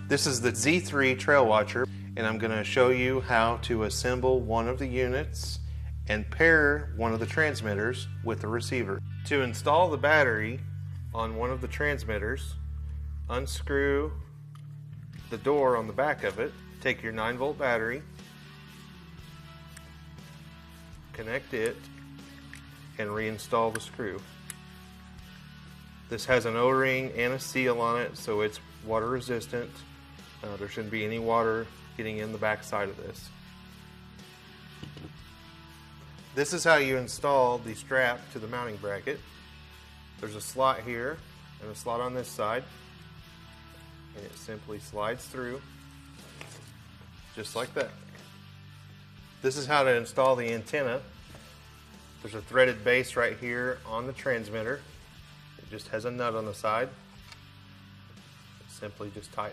This is the Z3 Trail Watcher, and I'm going to show you how to assemble one of the units and pair one of the transmitters with the receiver. To install the battery on one of the transmitters, unscrew the door on the back of it, take your 9-volt battery, connect it, and reinstall the screw. This has an O-ring and a seal on it, so it's water resistant. There shouldn't be any water getting in the back side of this. This is how you install the strap to the mounting bracket. There's a slot here and a slot on this side, and it simply slides through just like that. This is how to install the antenna. There's a threaded base right here on the transmitter. It just has a nut on the side. Simply just tighten